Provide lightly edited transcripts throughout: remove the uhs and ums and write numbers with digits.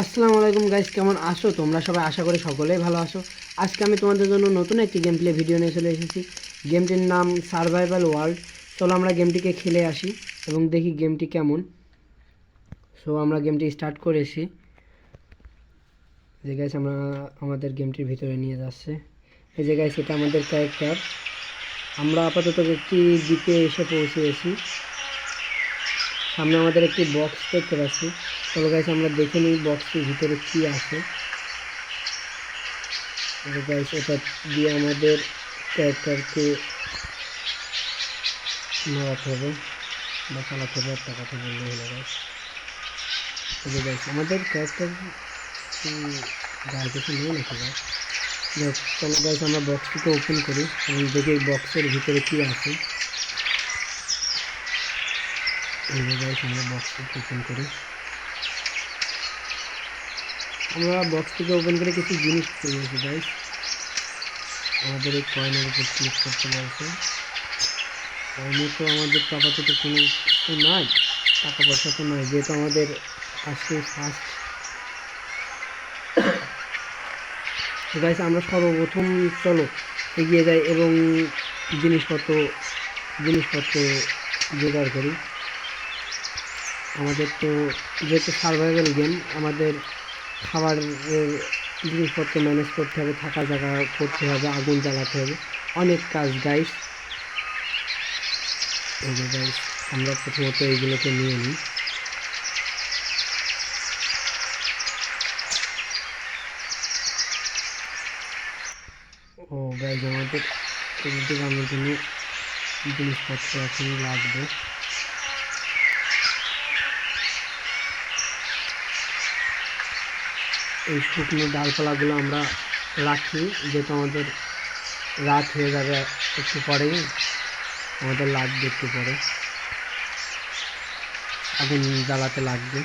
আসসালামু আলাইকুম গাইস, কেমন আছো তোমরা সবাই? আশা করি সকলেই ভালো আছো। আজকে আমি তোমাদের জন্য নতুন একটি গেম প্লে ভিডিও নিয়ে চলে এসেছি। গেমটির নাম সার্ভাইভাল ওয়ার্ল্ড। চলো আমরা গেমটিকে খেলে আসি এবং দেখি গেমটি কেমন। সো আমরা গেমটি স্টার্ট করেছি। যে গাইস আমরা আমাদের গেমটির ভিতরে নিয়ে যাচ্ছে। এই যে গাইস এটা আমাদের ক্যারেক্টার। আমরা আপাতত একটি দ্বীপে এসে পৌঁছেছি। সামনে আমাদের একটি বক্স দেখতে পাচ্ছি। চলো গাইস আমরা দেখে নিই বক্সটির ভিতরে কী আছে। গাইস এটা দিয়ে আমাদের ক্যারেক্টারকে নাড়াতে হবে বা চালাতে হবে, একটা কথা বললে হলো গাইস। এই গাইস আমাদের ক্যারেক্টার গায়ে কিছু নেই নাকি গাইস? চলো গাইস আমরা বক্সটিকে ওপেন করি এবং দেখি বক্সের ভিতরে কী আছে। এই গাইস আমরা বক্সটিকে ওপেন করি। আমরা বক্সটিকে ওপেন করে কিছু জিনিস পেয়েছি গাইস। আমাদের এই কয়েনের উপর ক্লিক করতে বলছে। কয়েনে তো আমাদের আপাতত কোনো কিছু নাই, টাকা পয়সা তো নয়, যেহেতু আমাদের আজকে ফার্স্ট। গাইস আমরা সর্বপ্রথম চলো এগিয়ে যাই এবং জিনিসপত্র জোগাড় করি। আমাদের তো যেহেতু সার্ভাইভাল গেম, আমাদের খাবারের জিনিসপত্র ম্যানেজ করতে হবে, থাকা জায়গা করতে হবে, আগুন জ্বালাতে হবে, অনেক কাজ গাইস। এই যে গাইস আমরা প্রথমত এইগুলোকে নিয়ে নিই। ও গাইস আমাদের এগুলো বানানোর জন্য জিনিসপত্র এখন লাগবে। এই শুকনো ডালপালাগুলো আমরা রাখি, যেহেতু আমাদের রাত হয়ে যাবে একটু পরেই, আমাদের লাগবে একটু পরে, আগুন জ্বালাতে লাগবে।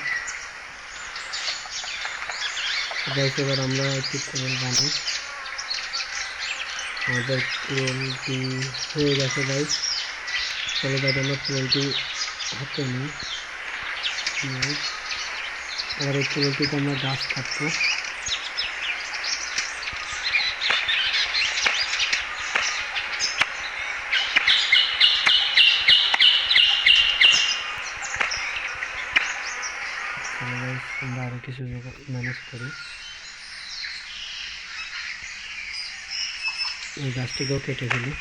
গাইস এবার আমরা একটু তেল বানাই। আমাদের তেলটি হয়ে গেছে গাইস। চলো গাইস আমরা তেলটি হাতে নিই। এবার এই তেলটিতে আমরা গাছ কাটবো। আমরা আরো কিছু ম্যানেজ করি। এই গাছটিকেও কেটে ফেলি।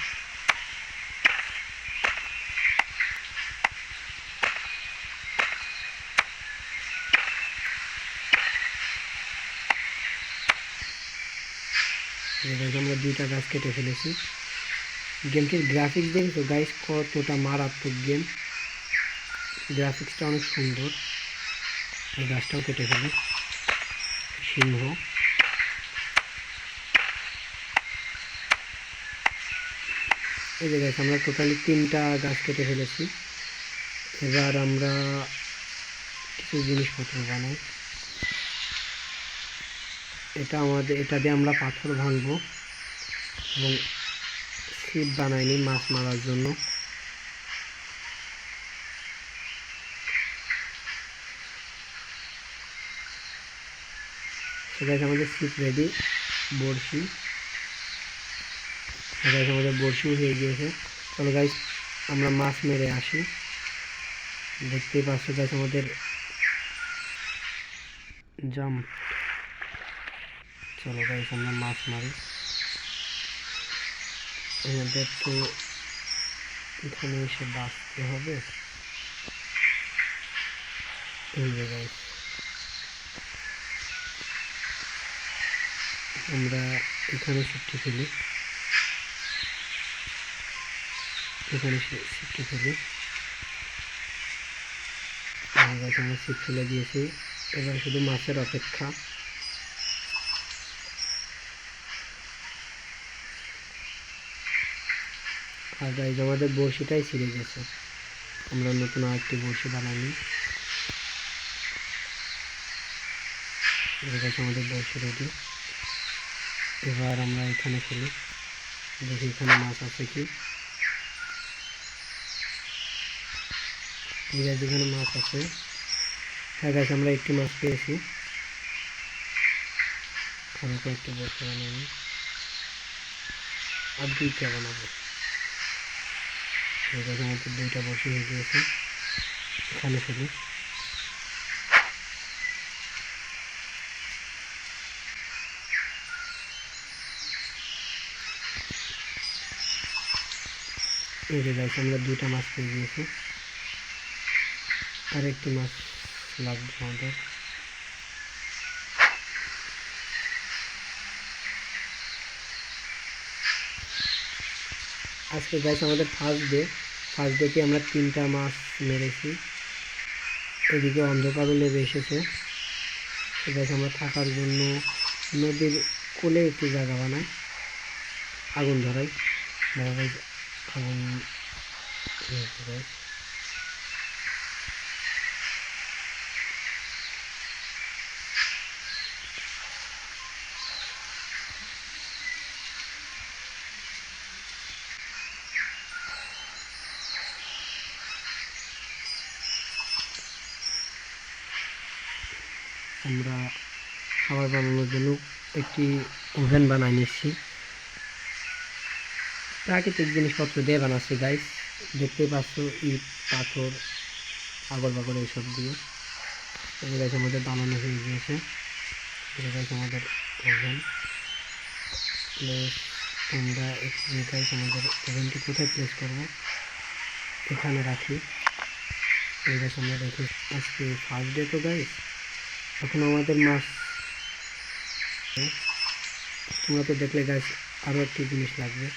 আমরা দুইটা গাছ কেটে ফেলেছি। গেমটির গ্রাফিক্স দেখেছো গাইস, কতটা মারাত্মক গেম। গ্রাফিক্সটা অনেক সুন্দর। এই গাছটাও কেটে ফেলি। সিংহ। এই যে গাছ আমরা টোটালি 3টা গাছ কেটে ফেলেছি। এবার আমরা কিছু জিনিসপত্র বানাই। এটা দিয়ে আমরা পাথর ভাঙবো এবং ছিপ বানাইনি মাছ মারার জন্য। গাইস আমাদের ছিপ রেডি। বড়শি। গাইস আমাদের বড়শিও হয়ে গিয়েছে। চলো গাইস আমরা মাছ মেরে আসি। দেখতেই পাচ্ছ গাইস আমাদের জাম্প। চলো গাইস আমরা মাছ মারি। আমাদের তো এখানে এসে বাঁচতে হবে। এই যে গাইস আমরা এখানে শিফটে ফেলি। আমরা শিফট ফেলে দিয়েছি। এবার শুধু মাছের অপেক্ষা। আর গাইস আমাদের বড়শিটাই ছিঁড়ে গেছে। আমরা নতুন আরেকটি বড়শি বানাইনি। আমাদের বড়শি রেডি। এবার আমরা এখানে ফেলি, দেখি এখানে মাছ আছে কি। ঠিক আছে, এখানে মাছ আছে। হ্যাঁ গাইস আমরা একটি মাছ পেয়েছি। আমি কয়েকটা বসে বানিয়ে নিই, আর 2টা বানাবো। ঠিক আছে, আমার 2টা বসে হয়ে গিয়েছে। এখানে শুধু এই যে গাইস আমরা 2টা মাছ পেয়ে গিয়েছি, আর একটি মাছ লাগবে আমাদের। আজকে গাইস আমাদের ফার্স্ট ডেতে আমরা 3টা মাছ মেরেছি। এদিকে অন্ধকারও লেগে এসেছে। গাইস আমরা থাকার জন্য নদীর কোলে একটি জায়গা বানাই, আগুন ধরাই। আগুন গাইস আমরা খাবার বানানোর জন্য একটি ওভেন বানাই নিচ্ছি। প্রাকৃতিক জিনিসপত্র দিয়ে বানাচ্ছি গাইস, দেখতে পাচ্ছ, ইট, পাথর, আগর বাগর এইসব দিয়ে। এই গাইস আমাদের বানানো হয়ে গিয়েছে। এই গাইস আমাদের ওভেন প্লেস। আমরা গাইস আমাদের ওভেনটি কোথায় প্লেস করবো, এখানে রাখি। এই গাইস আমরা রেখে আজকে ফার্স্ট ডে তো গাইস, এখন আমাদের মাছ তোমরা তো দেখলে গাইস, আরও একটি জিনিস লাগবে।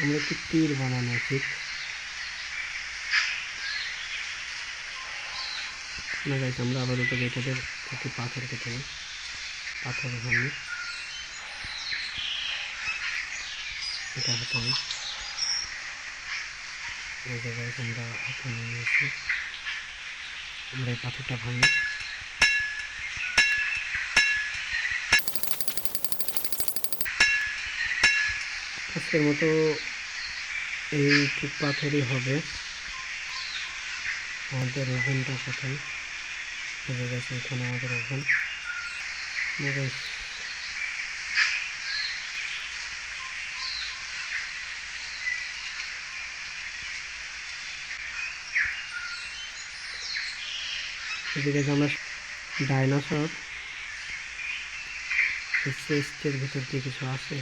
আমরা একটি তীর বানানো উচিত না গাইস। আমরা আপাতত এটাদের একটি পাথর কেটে নিই, পাথর ভাঙি, এটা হাতে নিই। এই জায়গায় আমরা হাতে নিয়ে নিয়েছি, আমরা এই পাথরটা ভাঙি। আজকের মতো এইটুক পাথরই হবে। আমাদের ওভেনটা কোথায়, বুঝে গেছে, এখানে আমাদের ওভেন। এদিকে আমরা ডাইনোসর চেস্টের ভিতর দিয়ে কিছু আছে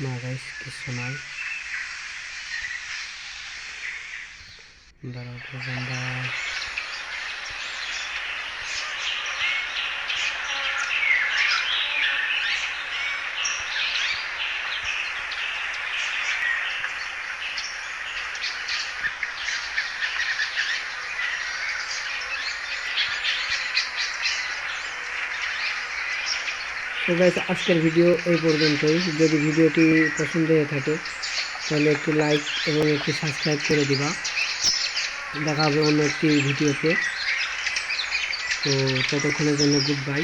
না গাইস, কিছু নাই। দাঁড়াও, তো গাইস আজকের ভিডিও এই পর্যন্তই। যদি ভিডিওটি পছন্দ হয়ে থাকে তাহলে একটি লাইক এবং একটি সাবস্ক্রাইব করে দিবা। দেখা হবে অন্য একটি ভিডিওতে। তো ততক্ষণের জন্য গুড বাই।